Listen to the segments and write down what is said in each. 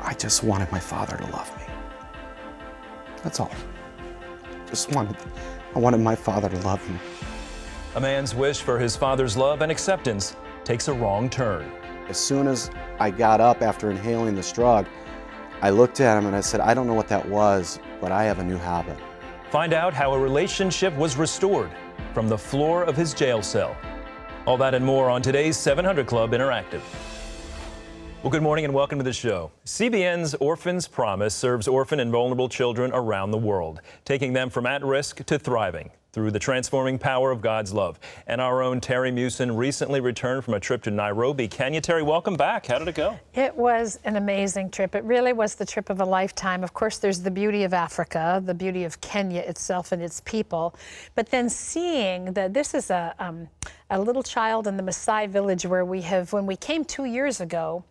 I just wanted my father to love me. That's all. I wanted my father to love me. A man's wish for his father's love and acceptance takes a wrong turn. As soon as I got up after inhaling this drug, I looked at him and I said, I don't know what that was, but I have a new habit. Find out how a relationship was restored from the floor of his jail cell. All that and more on today's 700 Club Interactive. Well, good morning and welcome to the show. CBN's Orphans Promise serves orphan and vulnerable children around the world, taking them from at-risk to thriving through the transforming power of God's love. And our own Terry Mewson recently returned from a trip to Nairobi, Kenya. Terry, welcome back. How did it go? It was an amazing trip. It really was the trip of a lifetime. Of course, there's the beauty of Africa, the beauty of Kenya itself and its people. But then seeing that this is a little child in the Maasai village where when we came 2 years ago,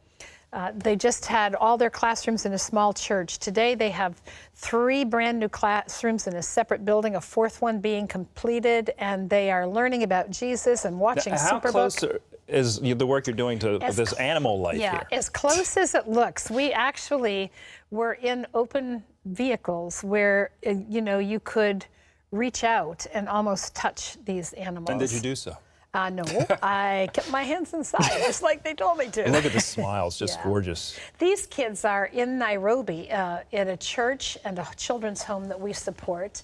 they just had all their classrooms in a small church. Today they have 3 brand new classrooms in a separate building, a 4th one being completed, and they are learning about Jesus and watching Superbook. How close is the work you're doing to this animal life here? Yeah, as close as it looks. We actually were in open vehicles where, you could reach out and almost touch these animals. And did you do so? No, I kept my hands inside, just like they told me to. And look at the smiles, just gorgeous. These kids are in Nairobi at a church and a children's home that we support.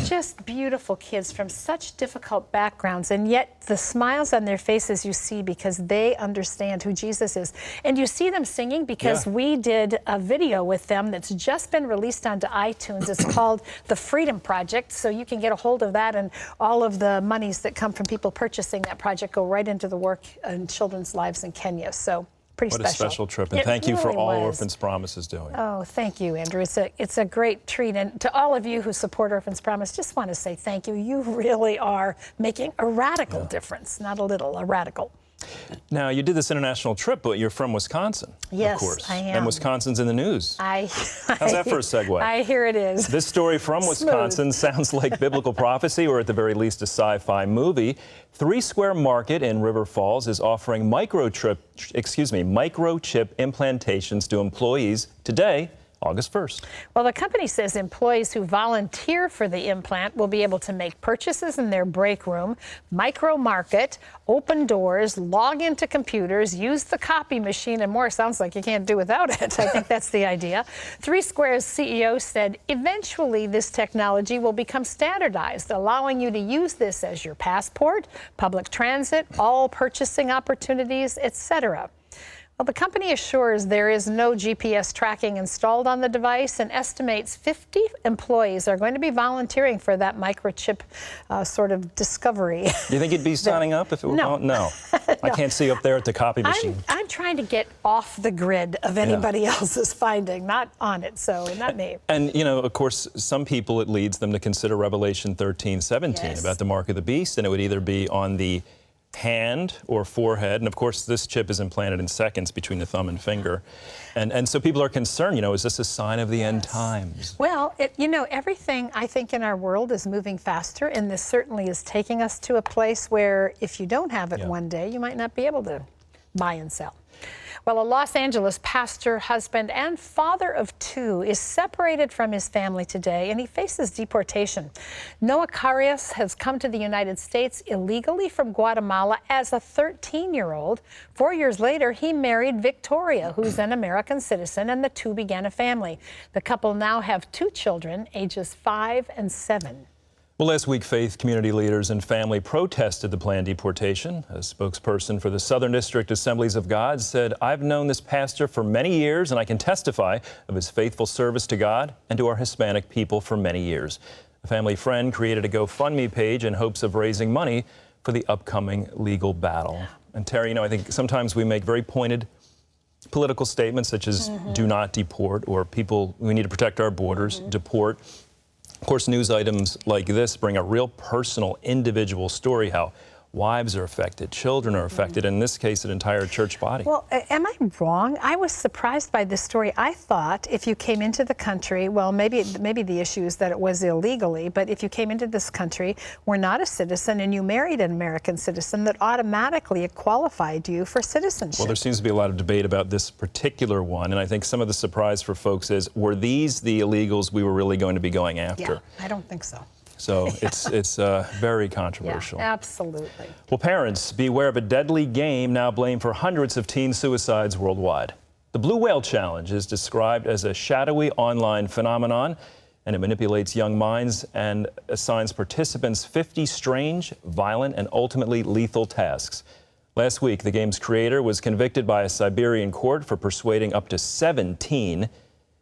Just beautiful kids from such difficult backgrounds, and yet the smiles on their faces you see because they understand who Jesus is. And you see them singing because we did a video with them that's just been released onto iTunes. It's called The Freedom Project, so you can get a hold of that, and all of the monies that come from people purchasing that project go right into the work in children's lives in Kenya. So pretty special. What a special trip, and thank you for all Orphans Promise is doing. Oh, thank you, Andrew. It's a great treat, and to all of you who support Orphans Promise, just want to say thank you. You really are making a radical difference, not a little, a radical. Now, you did this international trip, but you're from Wisconsin, yes, of course. I am. And Wisconsin's in the news. How's that for a segue? I hear it is. This story from Wisconsin sounds like biblical prophecy, or at the very least a sci-fi movie. 3 Square Market in River Falls is offering microchip implantations to employees today, August 1st. Well, the company says employees who volunteer for the implant will be able to make purchases in their break room, micro market, open doors, log into computers, use the copy machine, and more. Sounds like you can't do without it. I think that's the idea. 3 Square's CEO said eventually this technology will become standardized, allowing you to use this as your passport, public transit, all purchasing opportunities, etc. Well, the company assures there is no GPS tracking installed on the device and estimates 50 employees are going to be volunteering for that microchip sort of discovery. Do you think you'd be signing up if it were no? No. I can't see up there at the copy machine. I'm trying to get off the grid of anybody else's finding, not on it, so not me. And, of course, some people, it leads them to consider Revelation 13:17 about the mark of the beast, and it would either be on the hand or forehead, and of course this chip is implanted in seconds between the thumb and finger, and so people are concerned, is this a sign of the end times? Well, everything I think in our world is moving faster, and this certainly is taking us to a place where if you don't have it one day, you might not be able to buy and sell. Well, a Los Angeles pastor, husband, and father of 2 is separated from his family today, and he faces deportation. Noah Carias has come to the United States illegally from Guatemala as a 13-year-old. 4 years later, he married Victoria, who's an American citizen, and the 2 began a family. The couple now have 2 children, ages 5 and 7. Well, last week, faith community leaders and family protested the planned deportation. A spokesperson for the Southern District Assemblies of God said, "I've known this pastor for many years, and I can testify of his faithful service to God and to our Hispanic people for many years." A family friend created a GoFundMe page in hopes of raising money for the upcoming legal battle. And Terry, I think sometimes we make very pointed political statements such as do not deport, or we need to protect our borders, deport. Of course, news items like this bring a real personal, individual story, how wives are affected, children are affected, in this case, an entire church body. Well, am I wrong? I was surprised by this story. I thought if you came into the country, well, maybe the issue is that it was illegally, but if you came into this country, were not a citizen, and you married an American citizen, that automatically it qualified you for citizenship. Well, there seems to be a lot of debate about this particular one, and I think some of the surprise for folks is, were these the illegals we were really going to be going after? Yeah, I don't think so. So it's very controversial. Yeah, absolutely. Well, parents, beware of a deadly game now blamed for hundreds of teen suicides worldwide. The Blue Whale Challenge is described as a shadowy online phenomenon, and it manipulates young minds and assigns participants 50 strange, violent, and ultimately lethal tasks. Last week, the game's creator was convicted by a Siberian court for persuading up to 17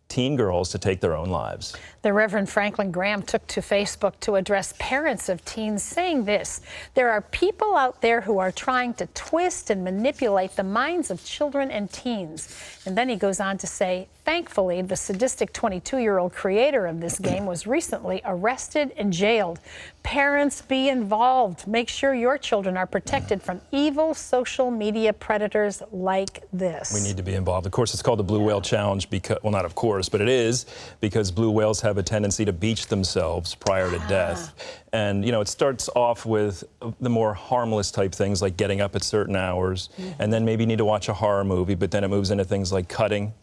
teen girls to take their own lives. The Reverend Franklin Graham took to Facebook to address parents of teens, saying this: there are people out there who are trying to twist and manipulate the minds of children and teens. And then he goes on to say, thankfully, the sadistic 22-year-old creator of this game was recently arrested and jailed. Parents, be involved. Make sure your children are protected from evil social media predators like this. We need to be involved. Of course, it's called the Blue Whale Challenge because, well, not of course, but it is because blue whales have a tendency to beach themselves prior to death. And, you know, it starts off with the more harmless type things like getting up at certain hours, and then maybe you need to watch a horror movie, but then it moves into things like cutting.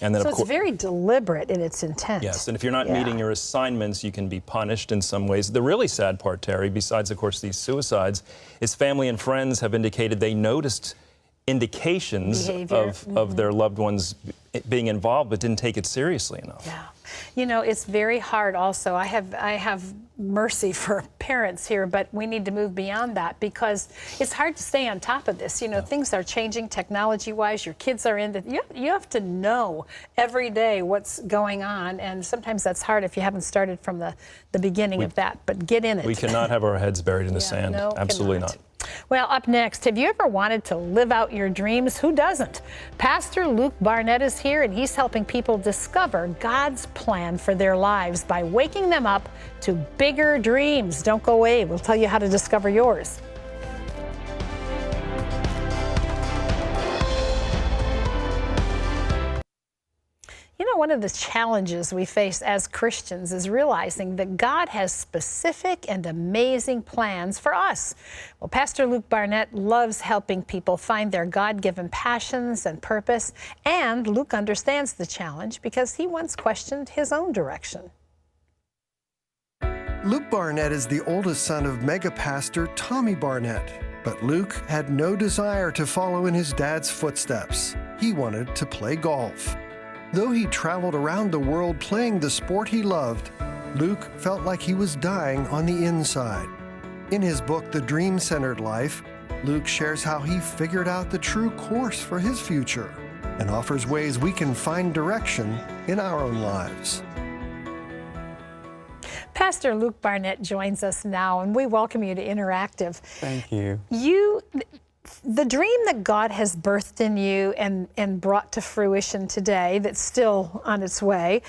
And then, so it's very deliberate in its intent. Yes, and if you're not meeting your assignments, you can be punished in some ways. The really sad part, Terry, besides, of course, these suicides, is family and friends have indicated they noticed indications of their loved ones being involved, but didn't take it seriously enough. Yeah. You know, it's very hard also. I have mercy for parents here, but we need to move beyond that because it's hard to stay on top of this. You know, things are changing technology-wise. Your kids are in the, you have to know every day what's going on, and sometimes that's hard if you haven't started from the beginning of that, but get in it. We cannot have our heads buried in the sand. No, absolutely cannot. not. Well, up next, have you ever wanted to live out your dreams? Who doesn't? Pastor Luke Barnett is here, and he's helping people discover God's plan for their lives by waking them up to bigger dreams. Don't go away. We'll tell you how to discover yours. You know, one of the challenges we face as Christians is realizing that God has specific and amazing plans for us. Well, Pastor Luke Barnett loves helping people find their God-given passions and purpose, and Luke understands the challenge because he once questioned his own direction. Luke Barnett is the oldest son of mega pastor Tommy Barnett, but Luke had no desire to follow in his dad's footsteps. He wanted to play golf. Though he traveled around the world playing the sport he loved, Luke felt like he was dying on the inside. In his book, The Dream-Centered Life, Luke shares how he figured out the true course for his future and offers ways we can find direction in our own lives. Pastor Luke Barnett joins us now, and we welcome you to Interactive. Thank you. The dream that God has birthed in you and brought to fruition today, that's still on its way,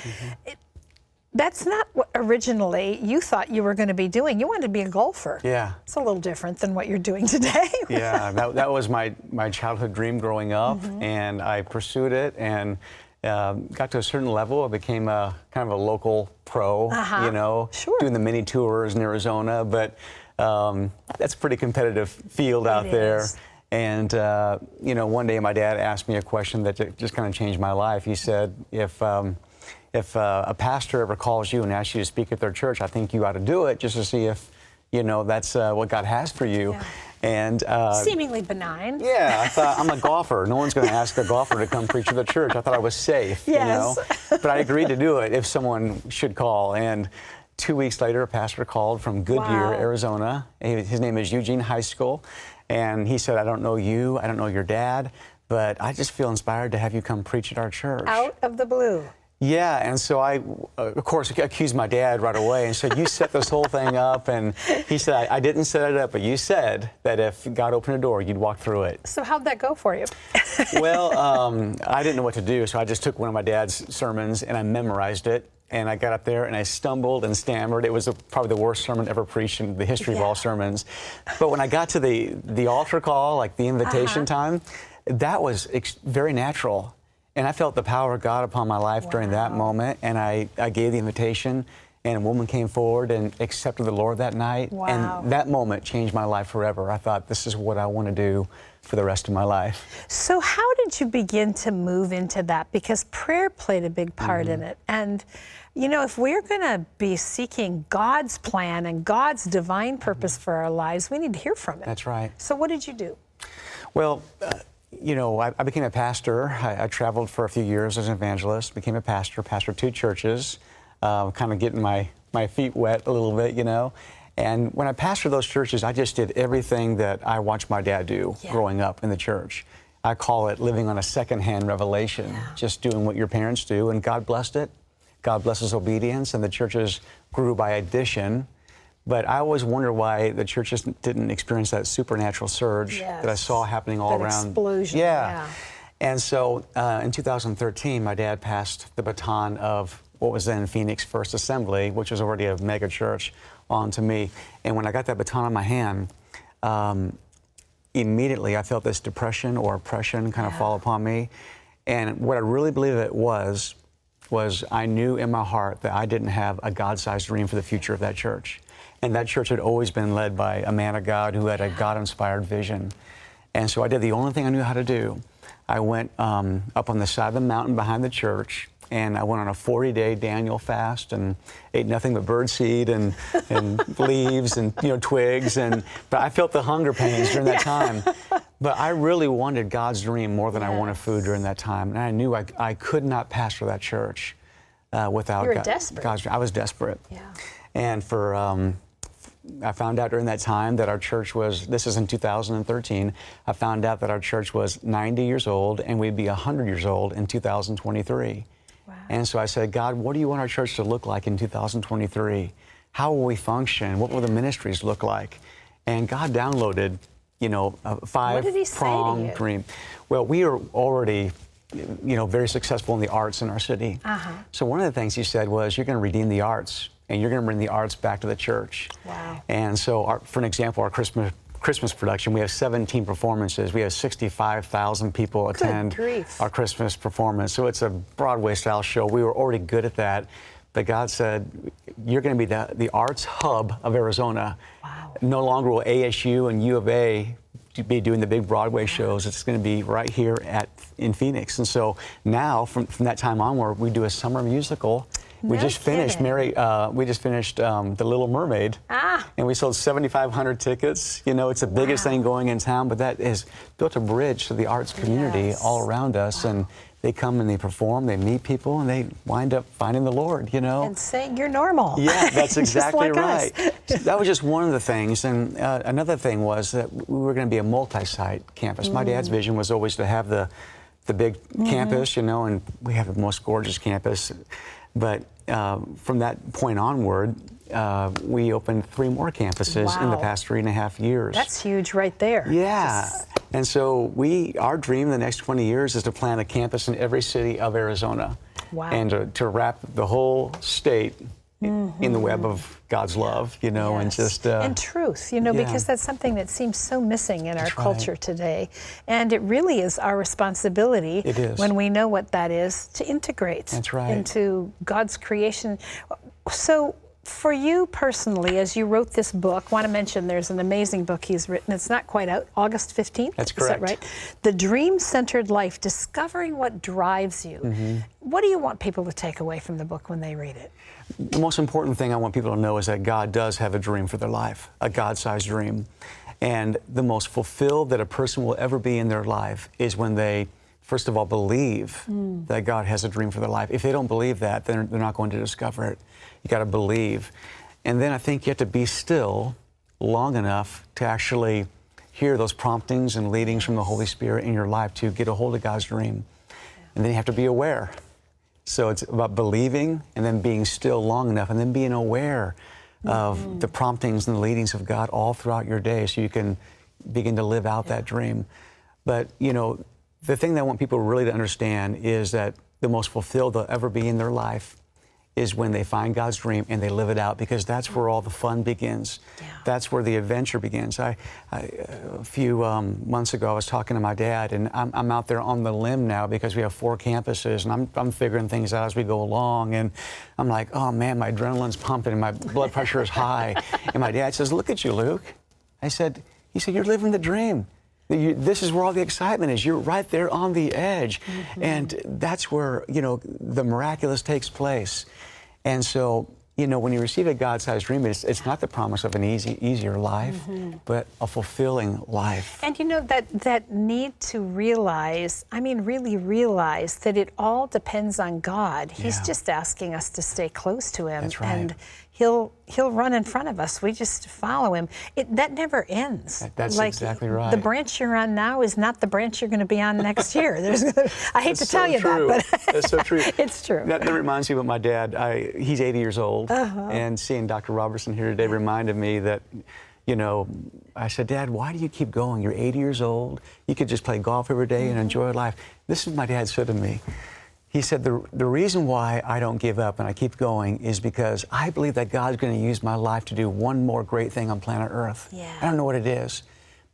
that's not what originally you thought you were going to be doing. You wanted to be a golfer. Yeah. It's a little different than what you're doing today. Yeah, that was my childhood dream growing up, and I pursued it and got to a certain level. I became kind of a local pro, you know, doing the mini tours in Arizona, but that's a pretty competitive field out there. And, you know, one day my dad asked me a question that just kind of changed my life. He said, if a pastor ever calls you and asks you to speak at their church, I think you ought to do it just to see if, you know, that's what God has for you. Yeah. And seemingly benign. Yeah, I thought, I'm a golfer. No one's going to ask a golfer to come preach at the church. I thought I was safe, you know. But I agreed to do it if someone should call. And 2 weeks later, a pastor called from Goodyear, Arizona. His name is Eugene High School. And he said, I don't know you, I don't know your dad, but I just feel inspired to have you come preach at our church. Out of the blue. Yeah, and so I, of course, accused my dad right away and said, you set this whole thing up. And he said, I didn't set it up, but you said that if God opened a door, you'd walk through it. So how'd that go for you? Well, I didn't know what to do, so I just took one of my dad's sermons and I memorized it. And I got up there and I stumbled and stammered. It was probably the worst sermon ever preached in the history of all sermons. But when I got to the altar call, like the invitation time, that was very natural. And I felt the power of God upon my life during that moment. And I gave the invitation, and a woman came forward and accepted the Lord that night. And that moment changed my life forever. I thought, this is what I want to do for the rest of my life. So how did you begin to move into that? Because prayer played a big part in it. And, you know, if we're going to be seeking God's plan and God's divine purpose for our lives, we need to hear from it. That's right. So what did you do? Well, you know, I became a pastor. I traveled for a few years as an evangelist, became a pastor, pastored 2 churches, kind of getting my feet wet a little bit, you know. And when I pastored those churches, I just did everything that I watched my dad do growing up in the church. I call it living on a secondhand revelation, just doing what your parents do, and God blessed it. God blesses obedience, and the churches grew by addition. But I always wonder why the churches didn't experience that supernatural surge that I saw happening all around. Explosion. Yeah. And so in 2013, my dad passed the baton of what was then Phoenix First Assembly, which was already a mega church, on to me. And when I got that baton in my hand, immediately I felt this depression or oppression kind of fall upon me. And what I really believe it was I knew in my heart that I didn't have a God-sized dream for the future of that church. And that church had always been led by a man of God who had a God-inspired vision. And so I did the only thing I knew how to do. I went up on the side of the mountain behind the church, and I went on a 40-day Daniel fast and ate nothing but birdseed and leaves and, you know, twigs. But I felt the hunger pains during that time. But I really wanted God's dream more than I wanted food during that time. And I knew I could not pastor that church without God's dream. I was desperate. Yeah. And I found out during that time that our church was, this is in 2013, I found out that our church was 90 years old and we'd be 100 years old in 2023. Wow. And so I said, God, what do you want our church to look like in 2023? How will we function? What will the ministries look like? And God downloaded, you know, a 5-pronged dream. Well, we are already, you know, very successful in the arts in our city. So one of the things he said was, you're going to redeem the arts. And you're going to bring the arts back to the church. Wow. And so, for an example, our Christmas production, we have 17 performances. We have 65,000 people attend our Christmas performance. So it's a Broadway-style show. We were already good at that. But God said, you're going to be the arts hub of Arizona. Wow. No longer will ASU and U of A be doing the big Broadway shows. It's going to be right here in Phoenix. And so now, from that time onward, we do a summer musical. We just finished The Little Mermaid, and we sold 7,500 tickets. You know, it's the biggest thing going in town, but that has built a bridge to the arts community all around us, and they come and they perform, they meet people, and they wind up finding the Lord, you know. And saying you're normal. Yeah, that's exactly like right. That was just one of the things, and another thing was that we were going to be a multi-site campus. My dad's vision was always to have the big campus, you know, and we have the most gorgeous campus. But from that point onward, we opened 3 more campuses in the past 3.5 years. That's huge right there. Yeah. And so our dream in the next 20 years is to plant a campus in every city of Arizona. Wow. And to wrap the whole state in the web of God's love, you know, and just... and truth, you know, because that's something that seems so missing in our culture today. And it really is our responsibility, when we know what that is, to integrate into God's creation. So for you personally, as you wrote this book, I want to mention there's an amazing book he's written. It's not quite out, August 15th. That's correct. Is that right? The Dream-Centered Life, Discovering What Drives You. What do you want people to take away from the book when they read it? The most important thing I want people to know is that God does have a dream for their life, a God-sized dream. And the most fulfilled that a person will ever be in their life is when they, first of all, believe that God has a dream for their life. If they don't believe that, then they're not going to discover it. You got to believe. And then I think you have to be still long enough to actually hear those promptings and leadings from the Holy Spirit in your life to get a hold of God's dream. And then you have to be aware. So it's about believing and then being still long enough and then being aware of the promptings and the leadings of God all throughout your day so you can begin to live out that dream. But, you know, the thing that I want people really to understand is that the most fulfilled they'll ever be in their life is when they find God's dream and they live it out, because that's where all the fun begins. Yeah. That's where the adventure begins. A few months ago, I was talking to my dad, and I'm out there on the limb now because we have 4 campuses, and I'm figuring things out as we go along. And I'm like, oh man, my adrenaline's pumping and my blood pressure is high. And my dad says, look at you, Luke. He said, you're living the dream. This is where all the excitement is. You're right there on the edge. And that's where, you know, the miraculous takes place. And so, you know, when you receive a God-sized dream, it's not the promise of an easier life, but a fulfilling life. And you know, that need to realize, I mean, really realize that it all depends on God. He's just asking us to stay close to Him. That's right. And He'll run in front of us. We just follow Him. That never ends. That's like, exactly right. The branch you're on now is not the branch you're going to be on next year. I hate to tell you that, but that's so true. It's true. That reminds me of my dad. He's 80 years old, and seeing Dr. Robertson here today reminded me that, you know, I said, Dad, why do you keep going? You're 80 years old. You could just play golf every day and enjoy life. This is what my dad said to me. He said, the reason why I don't give up and I keep going is because I believe that God's going to use my life to do one more great thing on planet Earth. Yeah. I don't know what it is,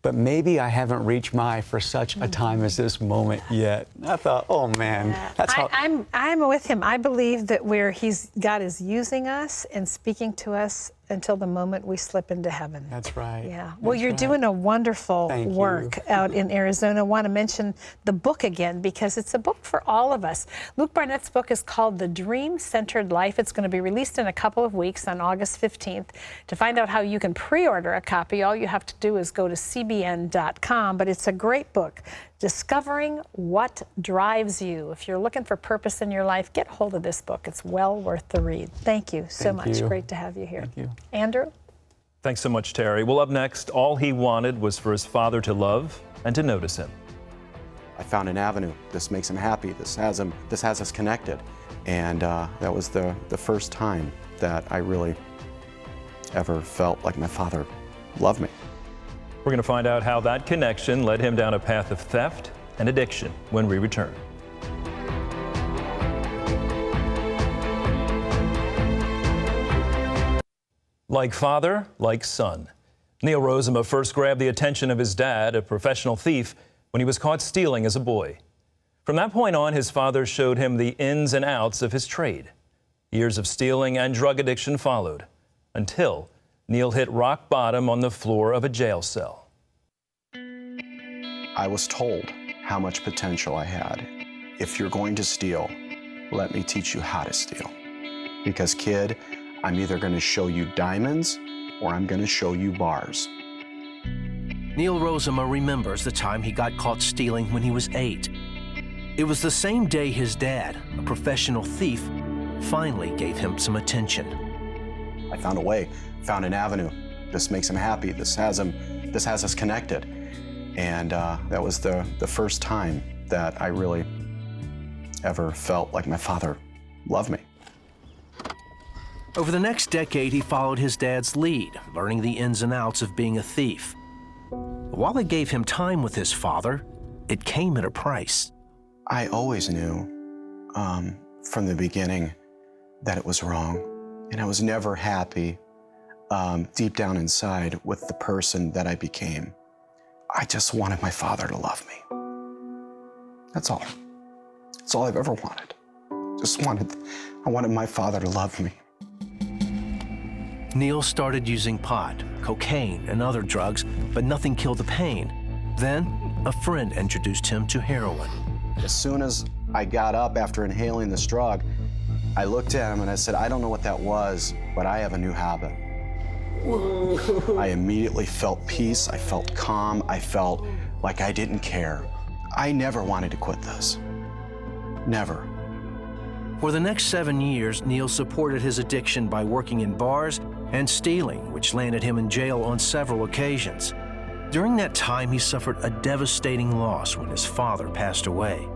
but maybe I haven't reached for such a time as this moment yet. I thought, oh man, that's how. I'm with him. I believe that God is using us and speaking to us until the moment we slip into heaven. That's right. Yeah. Well, you're doing a wonderful work out in Arizona. I want to mention the book again because it's a book for all of us. Luke Barnett's book is called The Dream-Centered Life. It's going to be released in a couple of weeks on August 15th. To find out how you can pre-order a copy, all you have to do is go to cbn.com. But it's a great book, Discovering What Drives You. If you're looking for purpose in your life, get hold of this book. It's well worth the read. Thank you so much. Great to have you here. Thank you. Andrew? Thanks so much, Terry. Well, up next, all he wanted was for his father to love and to notice him. I found an avenue. This makes him happy. This has us connected. And that was the first time that I really ever felt like my father loved me. We're going to find out how that connection led him down a path of theft and addiction when we return. Like father, like son. Neil Rozema first grabbed the attention of his dad, a professional thief, when he was caught stealing as a boy. From that point on, his father showed him the ins and outs of his trade. Years of stealing and drug addiction followed, until Neil hit rock bottom on the floor of a jail cell. I was told how much potential I had. If you're going to steal, let me teach you how to steal. Because kid, I'm either going to show you diamonds or I'm going to show you bars. Neil Rozema remembers the time he got caught stealing when he was 8. It was the same day his dad, a professional thief, finally gave him some attention. I found a way, found an avenue. This makes him happy. This has us connected. And that was the first time that I really ever felt like my father loved me. Over the next decade, he followed his dad's lead, learning the ins and outs of being a thief. While it gave him time with his father, it came at a price. I always knew from the beginning that it was wrong, and I was never happy deep down inside with the person that I became. I just wanted my father to love me. That's all. That's all I've ever wanted. I wanted my father to love me. Neil started using pot, cocaine, and other drugs, but nothing killed the pain. Then, a friend introduced him to heroin. As soon as I got up after inhaling this drug, I looked at him and I said, I don't know what that was, but I have a new habit. I immediately felt peace, I felt calm, I felt like I didn't care. I never wanted to quit this. Never. For the next 7 years, Neil supported his addiction by working in bars and stealing, which landed him in jail on several occasions. During that time, he suffered a devastating loss when his father passed away.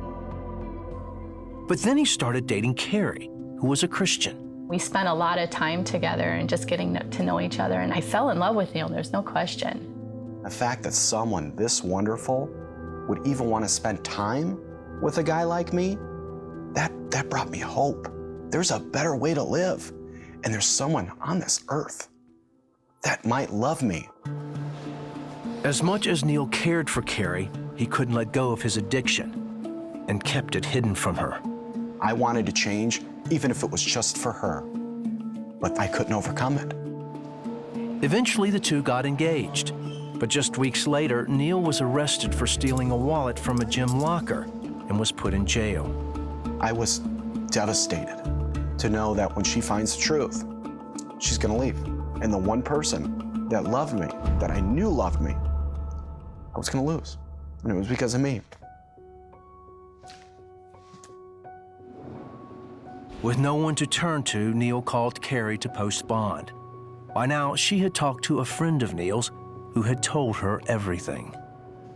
But then he started dating Carrie, who was a Christian. We spent a lot of time together and just getting to know each other, and I fell in love with Neil, there's no question. The fact that someone this wonderful would even want to spend time with a guy like me, that brought me hope. There's a better way to live, and there's someone on this earth that might love me. As much as Neil cared for Carrie, he couldn't let go of his addiction and kept it hidden from her. I wanted to change, even if it was just for her, but I couldn't overcome it. Eventually, the two got engaged. But just weeks later, Neil was arrested for stealing a wallet from a gym locker and was put in jail. I was devastated to know that when she finds the truth, she's gonna leave. And the one person that loved me, that I knew loved me, I was gonna lose. And it was because of me. With no one to turn to, Neil called Carrie to post bond. By now, she had talked to a friend of Neil's who had told her everything.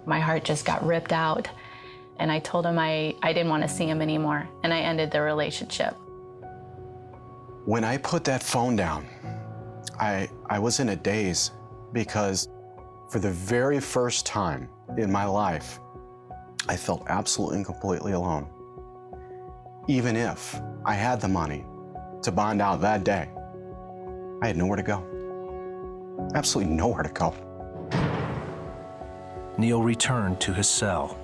My heart just got ripped out, and I told him I didn't want to see him anymore, and I ended the relationship. When I put that phone down, I was in a daze, because for the very first time in my life, I felt absolutely and completely alone. Even if I had the money to bond out that day, I had nowhere to go. Absolutely nowhere to go. Neil returned to his cell.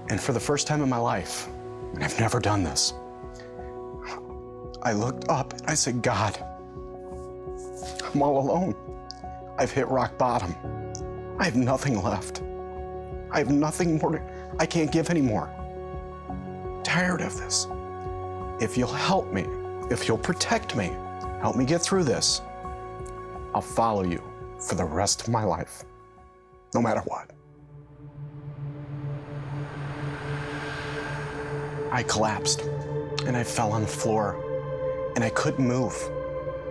And for the first time in my life, and I've never done this, I looked up and I said, God, I'm all alone. I've hit rock bottom. I have nothing left. I have nothing more I can't give anymore. Tired of this. If you'll help me, if you'll protect me, help me get through this, I'll follow you for the rest of my life, no matter what. I collapsed and I fell on the floor and I couldn't move,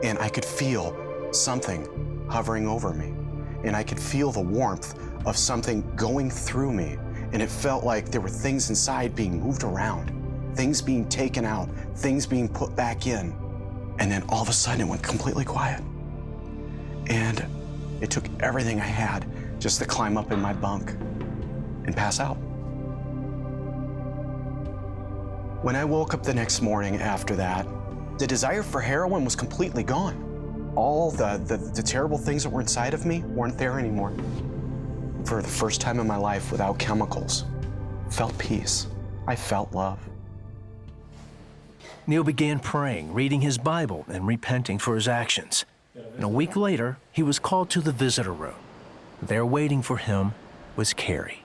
and I could feel something hovering over me, and I could feel the warmth of something going through me, and it felt like there were things inside being moved around, things being taken out, things being put back in, and then all of a sudden it went completely quiet. And it took everything I had just to climb up in my bunk and pass out. When I woke up the next morning after that, the desire for heroin was completely gone. All the terrible things that were inside of me weren't there anymore. For the first time in my life, without chemicals, felt peace. I felt love. Neil began praying, reading his Bible, and repenting for his actions. And a week later, he was called to the visitor room. There waiting for him was Carrie.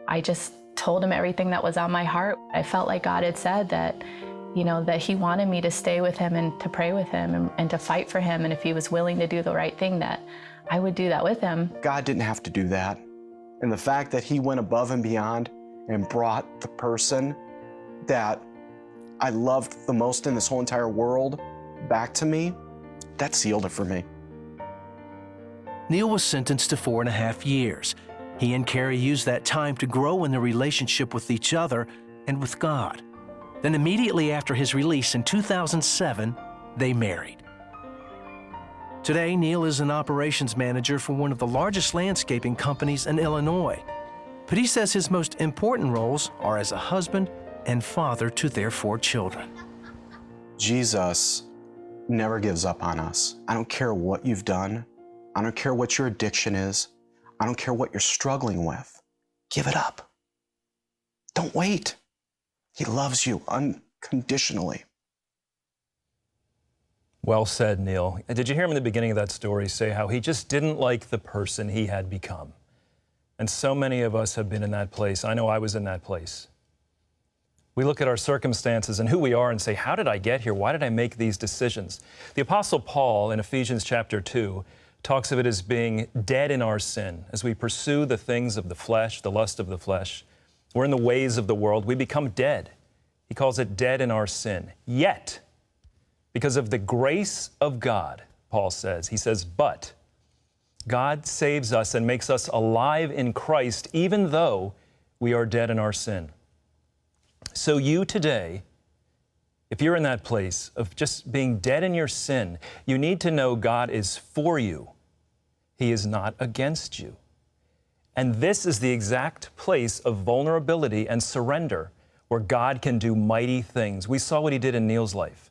I just told him everything that was on my heart. I felt like God had said that, that he wanted me to stay with him and to pray with him and to fight for him. And if he was willing to do the right thing, that I would do that with him. God didn't have to do that. And the fact that he went above and beyond and brought the person that I loved the most in this whole entire world back to me, that sealed it for me. Neil was sentenced to 4.5 years. He and Carrie used that time to grow in their relationship with each other and with God. Then immediately after his release in 2007, they married. Today, Neil is an operations manager for one of the largest landscaping companies in Illinois. But he says his most important roles are as a husband and father to their 4 children. Jesus never gives up on us. I don't care what you've done. I don't care what your addiction is. I don't care what you're struggling with. Give it up. Don't wait. He loves you unconditionally. Well said, Neil. Did you hear him in the beginning of that story say how he just didn't like the person he had become? And so many of us have been in that place. I know I was in that place. We look at our circumstances and who we are and say, how did I get here? Why did I make these decisions? The Apostle Paul in Ephesians chapter 2 talks of it as being dead in our sin. As we pursue the things of the flesh, the lust of the flesh, we're in the ways of the world, we become dead. He calls it dead in our sin. Yet, because of the grace of God, Paul says, he says, but God saves us and makes us alive in Christ, even though we are dead in our sin. So you today, if you're in that place of just being dead in your sin, you need to know God is for you. He is not against you. And this is the exact place of vulnerability and surrender where God can do mighty things. We saw what He did in Neil's life.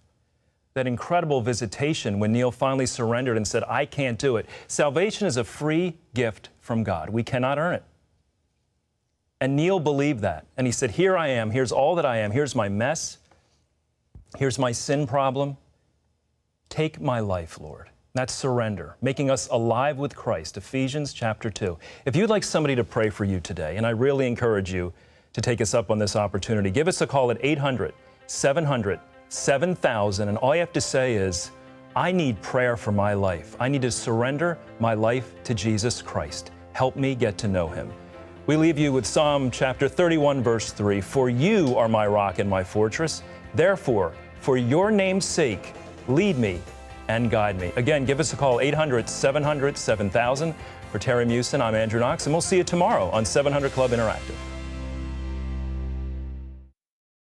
That incredible visitation when Neil finally surrendered and said, I can't do it. Salvation is a free gift from God. We cannot earn it. And Neil believed that. And he said, here I am. Here's all that I am. Here's my mess. Here's my sin problem. Take my life, Lord. That's surrender, making us alive with Christ, Ephesians chapter 2. If you'd like somebody to pray for you today, and I really encourage you to take us up on this opportunity, give us a call at 800-700-7000, and all you have to say is, I need prayer for my life. I need to surrender my life to Jesus Christ. Help me get to know Him. We leave you with Psalm chapter 31, verse 3. For you are my rock and my fortress. Therefore, for your name's sake, lead me and guide me. Again, give us a call, 800-700-7000. For Terry Mewson, I'm Andrew Knox, and we'll see you tomorrow on 700 Club Interactive.